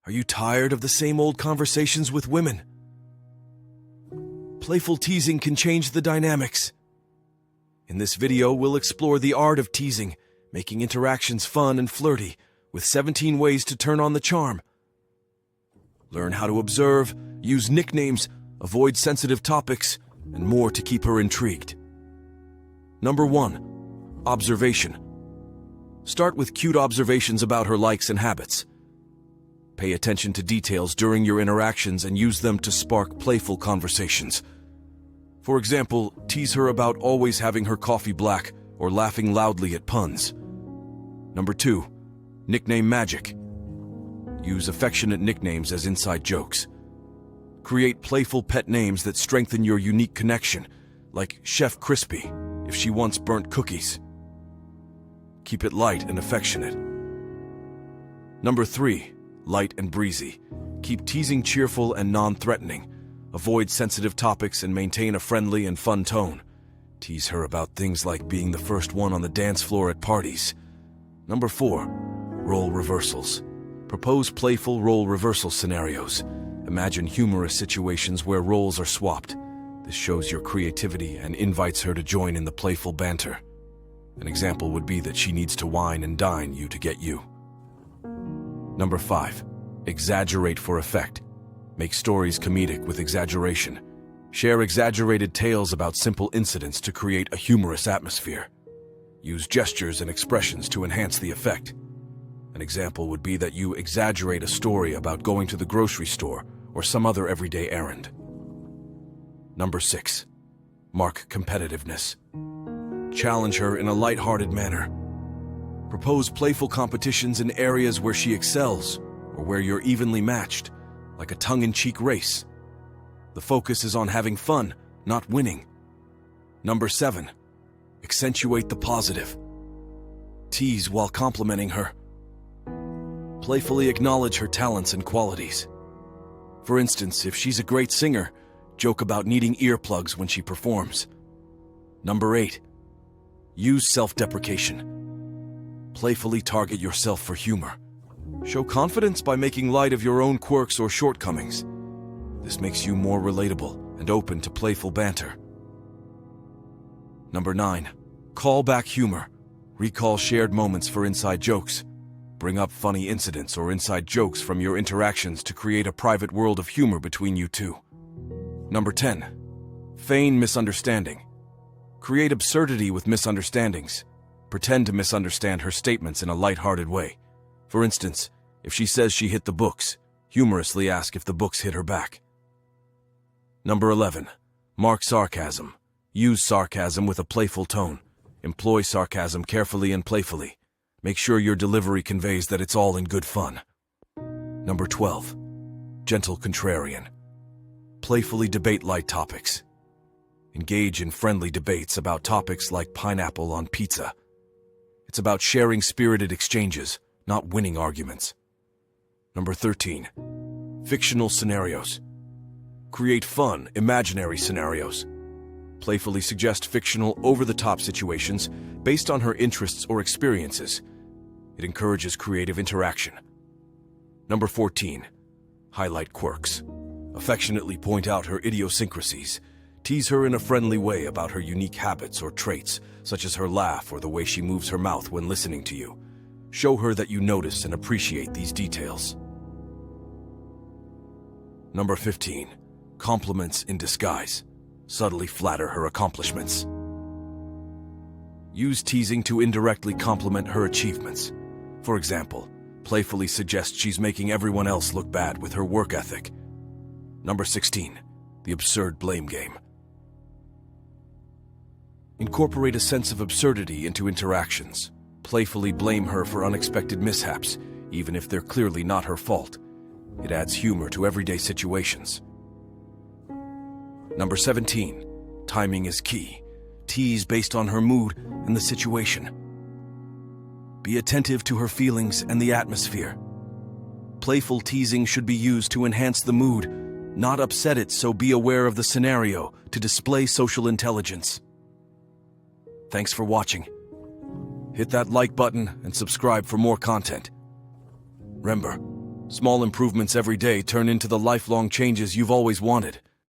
Are you tired of the same old conversations with women? Playful teasing can change the dynamics. In this video, we'll explore the art of teasing, making interactions fun and flirty, with 17 ways to turn on the charm. Learn how to observe, use nicknames, avoid sensitive topics, and more to keep her intrigued. Number 1. Observation. Start with cute observations about her likes and habits. Pay attention to details during your interactions and use them to spark playful conversations. For example, tease her about always having her coffee black or laughing loudly at puns. Number 2. Nickname magic. Use affectionate nicknames as inside jokes. Create playful pet names that strengthen your unique connection, like Chef Crispy, if she once burnt cookies. Keep it light and affectionate. Number 3. Light and breezy. Keep teasing cheerful and non-threatening. Avoid sensitive topics and maintain a friendly and fun tone. Tease her about things like being the first one on the dance floor at parties. Number 4. Role reversals. Propose playful role reversal scenarios. Imagine humorous situations where roles are swapped. This shows your creativity and invites her to join in the playful banter. An example would be that she needs to wine and dine you to get you. Number 5. Exaggerate for effect. Make stories comedic with exaggeration. Share exaggerated tales about simple incidents to create a humorous atmosphere. Use gestures and expressions to enhance the effect. An example would be that you exaggerate a story about going to the grocery store or some other everyday errand. Number 6. Mark competitiveness. Challenge her in a lighthearted manner. Propose playful competitions in areas where she excels or where you're evenly matched, like a tongue-in-cheek race. The focus is on having fun, not winning. Number 7. Accentuate the positive. Tease while complimenting her. Playfully acknowledge her talents and qualities. For instance, if she's a great singer, joke about needing earplugs when she performs. Number 8. Use self-deprecation. Playfully target yourself for humor. Show confidence by making light of your own quirks or shortcomings. This makes you more relatable and open to playful banter. Number 9. Call back humor. Recall shared moments for inside jokes. Bring up funny incidents or inside jokes from your interactions to create a private world of humor between you two. Number 10. Feign misunderstanding. Create absurdity with misunderstandings. Pretend to misunderstand her statements in a lighthearted way. For instance, if she says she hit the books, humorously ask if the books hit her back. Number 11. Mark sarcasm. Use sarcasm with a playful tone. Employ sarcasm carefully and playfully. Make sure your delivery conveys that it's all in good fun. Number 12. Gentle contrarian. Playfully debate light topics. Engage in friendly debates about topics like pineapple on pizza. It's about sharing spirited exchanges, not winning arguments. Number 13. Fictional scenarios. Create fun, imaginary scenarios. Playfully suggest fictional, over-the-top situations based on her interests or experiences. It encourages creative interaction. Number 14. Highlight quirks. Affectionately point out her idiosyncrasies. Tease her in a friendly way about her unique habits or traits, such as her laugh or the way she moves her mouth when listening to you. Show her that you notice and appreciate these details. Number 15. Compliments in disguise. Subtly flatter her accomplishments. Use teasing to indirectly compliment her achievements. For example, playfully suggest she's making everyone else look bad with her work ethic. Number 16. The absurd blame game. Incorporate a sense of absurdity into interactions. Playfully blame her for unexpected mishaps, even if they're clearly not her fault. It adds humor to everyday situations. Number 17. Timing is key. Tease based on her mood and the situation. Be attentive to her feelings and the atmosphere. Playful teasing should be used to enhance the mood, not upset it, so be aware of the scenario to display social intelligence. Thanks for watching. Hit that like button and subscribe for more content. Remember, Small improvements every day turn into the lifelong changes you've always wanted.